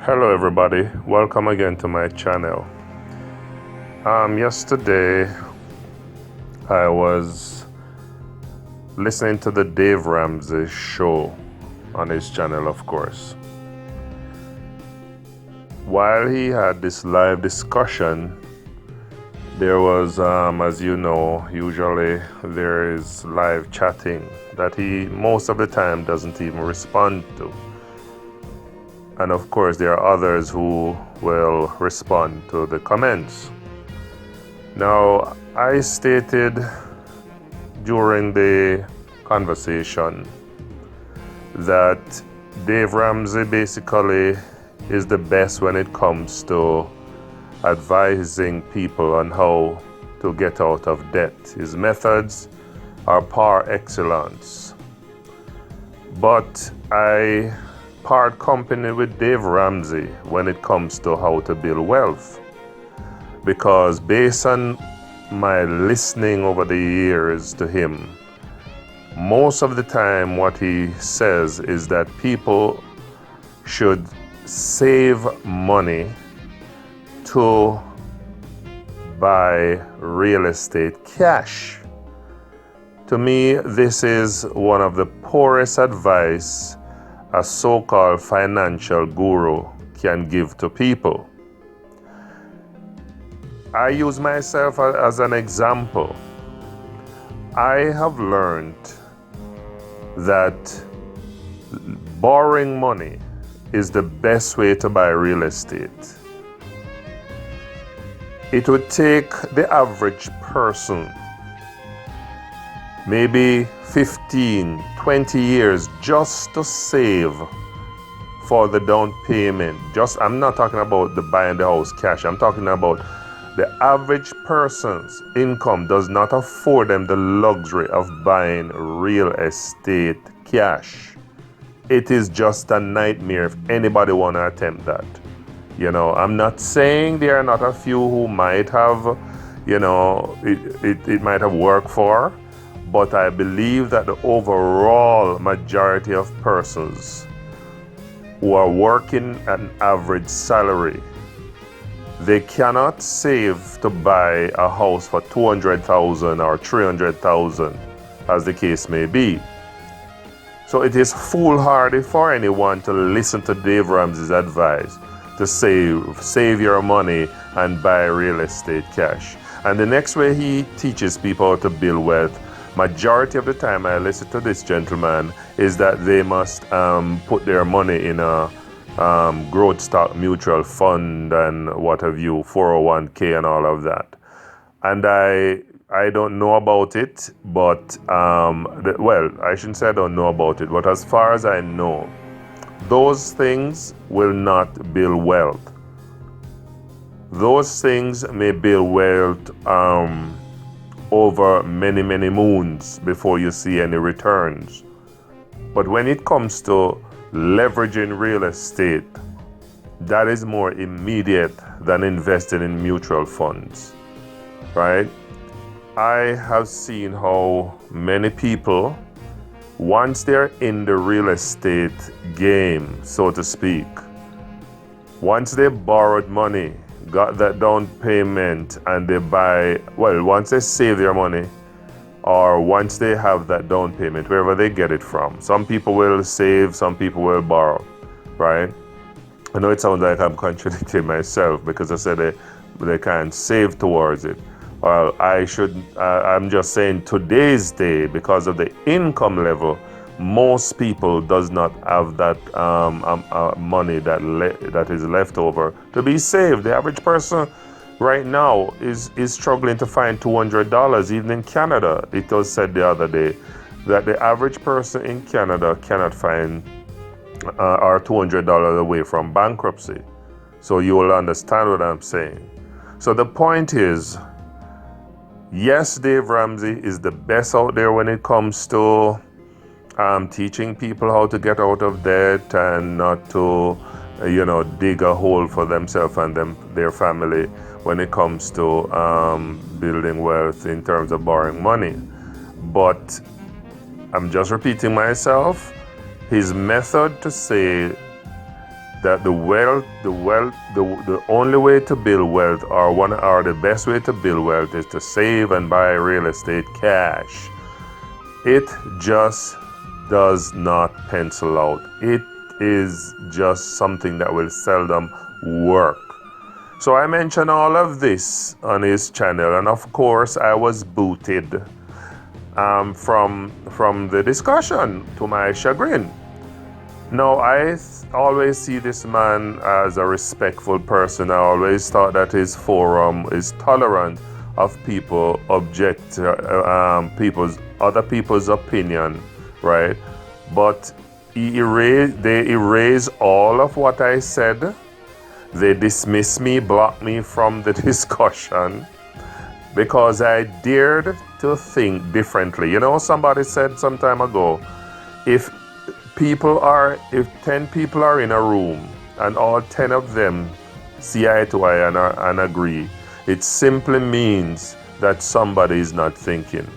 Hello everybody, welcome again to my channel. Yesterday I was listening to the Dave Ramsey show on his channel, of course. While he had this live discussion, there was, as you know, usually there is live chatting that he most of the time doesn't even respond to. And of course, there are others who will respond to the comments. Now, I stated during the conversation that Dave Ramsey basically is the best when it comes to advising people on how to get out of debt. His methods are par excellence. But I part company with Dave Ramsey when it comes to how to build wealth, because based on my listening over the years to him, most of the time what he says is that people should save money to buy real estate cash. To me, this is one of the poorest advice a so-called financial guru can give to people. I use myself as an example. I have learned that borrowing money is the best way to buy real estate. It would take the average person maybe 15, 20 years just to save for the down payment. I'm not talking about the buying the house cash. I'm talking about the average person's income does not afford them the luxury of buying real estate cash. It is just a nightmare if anybody want to attempt that. I'm not saying there are not a few who might have, it might have worked for. But I believe that the overall majority of persons who are working at an average salary, they cannot save to buy a house for $200,000 or $300,000, as the case may be. So it is foolhardy for anyone to listen to Dave Ramsey's advice to save your money and buy real estate cash. And the next way he teaches people how to build wealth, majority of the time I listen to this gentleman, is that they must put their money in a growth stock mutual fund and what have you, 401k and all of that. And I don't know about it, but I shouldn't say I don't know about it, but as far as I know, those things will not build wealth. Those things may build wealth over many, many moons before you see any returns. But when it comes to leveraging real estate, that is more immediate than investing in mutual funds, right? I have seen how many people, once they're in the real estate game, so to speak, once they borrowed money, got that down payment, and they once they save their money, or once they have that down payment, wherever they get it from. Some people will save, some people will borrow, right? I know it sounds like I'm contradicting myself because I said they can't save towards it. Well, I'm just saying today's day, because of the income level, most people does not have that money that is left over to be saved. The average person right now is struggling to find $200. Even in Canada, it was said the other day that the average person in Canada cannot find are $200 away from bankruptcy. So you will understand what I'm saying. So the point is, yes, Dave Ramsey is the best out there when it comes to teaching people how to get out of debt and not to, dig a hole for themselves and their family when it comes to building wealth in terms of borrowing money. But I'm just repeating myself. His method to say that the only way to build wealth, or the best way to build wealth, is to save and buy real estate cash. It just does not pencil out. It is just something that will seldom work. So I mentioned all of this on his channel, and of course I was booted from the discussion, to my chagrin. Now, I always see this man as a respectful person. I always thought that his forum is tolerant of people object other people's opinion, right? But they erase all of what I said. They dismiss me, block me from the discussion because I dared to think differently. You know, somebody said some time ago, if 10 people are in a room and all 10 of them see eye to eye and agree, it simply means that somebody is not thinking.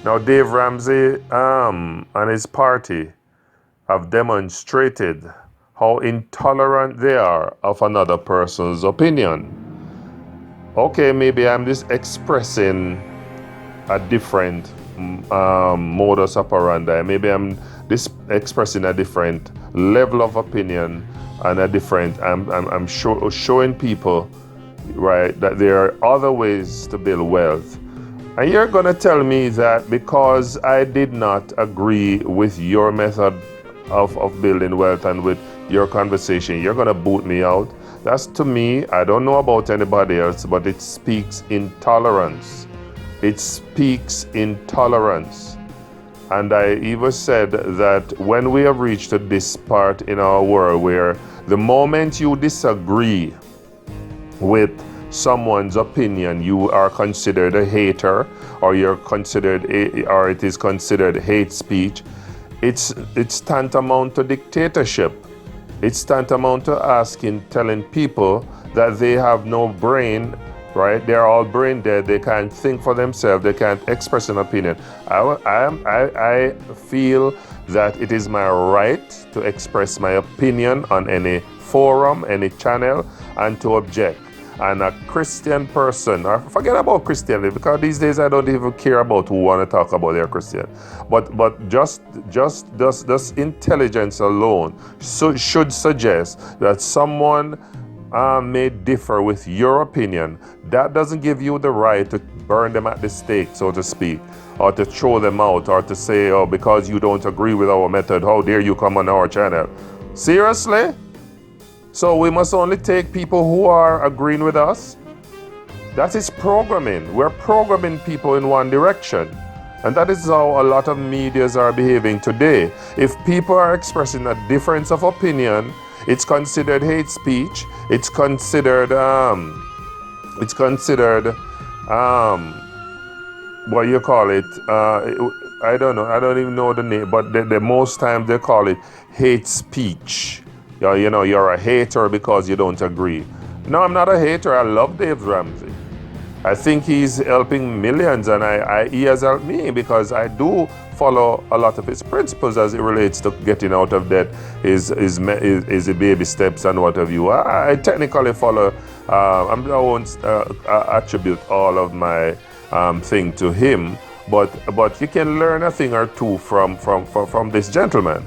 Now, Dave Ramsey and his party have demonstrated how intolerant they are of another person's opinion. Okay, maybe I'm just expressing a different modus operandi. Maybe I'm expressing a different level of opinion and a different. I'm showing people, right, that there are other ways to build wealth. And you're gonna tell me that because I did not agree with your method of building wealth and with your conversation, you're gonna boot me out? That's, to me, I don't know about anybody else, but it speaks intolerance. It speaks intolerance. And I even said that when we have reached this part in our world where the moment you disagree with someone's opinion, you are considered a hater, or or it is considered hate speech, it's tantamount to dictatorship. It's tantamount to telling people that they have no brain, right? They're all brain dead. They can't think for themselves. They can't express an opinion. I feel that it is my right to express my opinion on any forum, any channel, and to object. And a Christian person, or forget about Christianity, because these days I don't even care about who want to talk about their Christian. But just intelligence alone should suggest that someone may differ with your opinion. That doesn't give you the right to burn them at the stake, so to speak, or to throw them out, or to say, oh, because you don't agree with our method, how dare you come on our channel? Seriously? So we must only take people who are agreeing with us? That is programming. We're programming people in one direction. And that is how a lot of medias are behaving today. If people are expressing a difference of opinion, it's considered hate speech. It's considered what you call it? I don't know. I don't even know the name, but the most time they call it hate speech. You know, you're a hater because you don't agree. No, I'm not a hater. I love Dave Ramsey. I think he's helping millions, and he has helped me because I do follow a lot of his principles as it relates to getting out of debt, his baby steps and what have you. I technically follow. I won't attribute all of my thing to him, but you can learn a thing or two from this gentleman.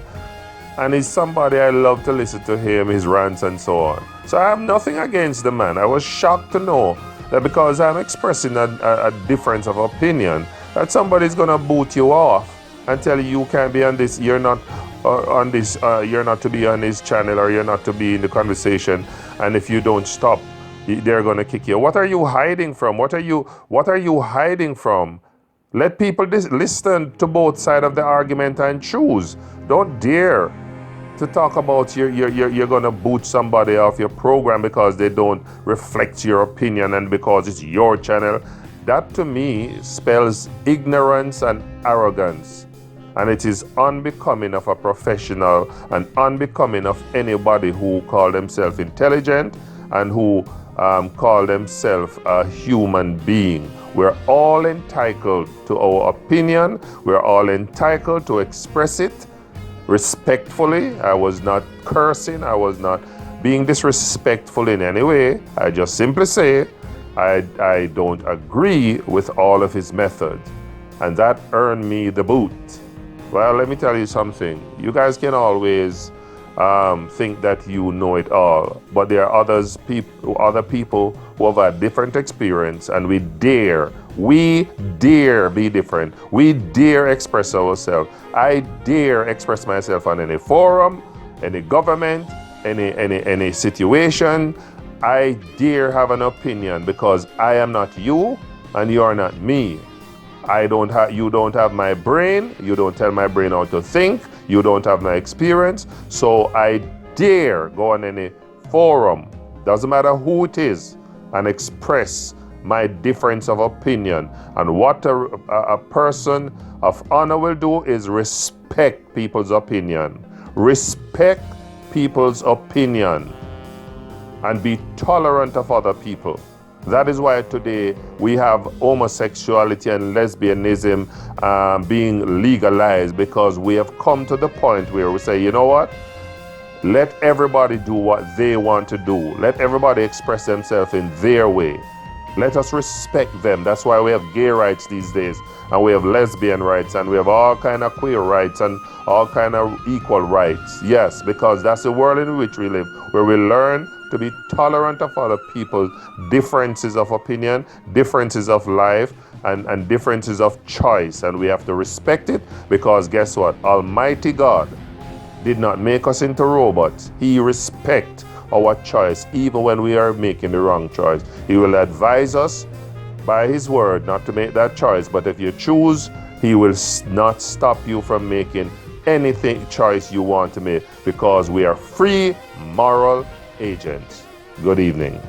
And he's somebody I love to listen to him, his rants and so on. So I have nothing against the man. I was shocked to know that because I'm expressing a difference of opinion, that somebody's gonna boot you off and tell you can't be on this, you're not on this, you're not to be on this channel, or you're not to be in the conversation, and if you don't stop, they're gonna kick you. What are you hiding from? What are you hiding from? Let people listen to both sides of the argument and choose. Don't dare to talk about you're gonna boot somebody off your program because they don't reflect your opinion and because it's your channel. That to me spells ignorance and arrogance, and it is unbecoming of a professional and unbecoming of anybody who call themselves intelligent and who call themselves a human being. We're all entitled to our opinion. We're all entitled to express it. respectfully. I was not cursing. I was not being disrespectful in any way. I just simply say I don't agree with all of his methods. And that earned me the boot. Well, let me tell you something. You guys can always think that you know it all, but there are other people who have a different experience, and we dare be different. We dare express ourselves. I dare express myself on any forum, any government, any situation. I dare have an opinion because I am not you and you are not me. You don't have my brain. You don't tell my brain how to think. You don't have my experience. So I dare go on any forum, doesn't matter who it is, and express my difference of opinion. And what a person of honor will do is respect people's opinion. Respect people's opinion and be tolerant of other people. That is why today we have homosexuality and lesbianism being legalized, because we have come to the point where we say, you know what? Let everybody do what they want to do. Let everybody express themselves in their way. Let us respect them. That's why we have gay rights these days, and we have lesbian rights, and we have all kind of queer rights and all kind of equal rights. Yes, because that's the world in which we live, where we learn to be tolerant of other people's differences of opinion, differences of life, and differences of choice. And we have to respect it, because guess what? Almighty God did not make us into robots. He respects our choice, even when we are making the wrong choice. He will advise us by his word not to make that choice. But if you choose, he will not stop you from making anything choice you want to make, because we are free moral agents. Good evening.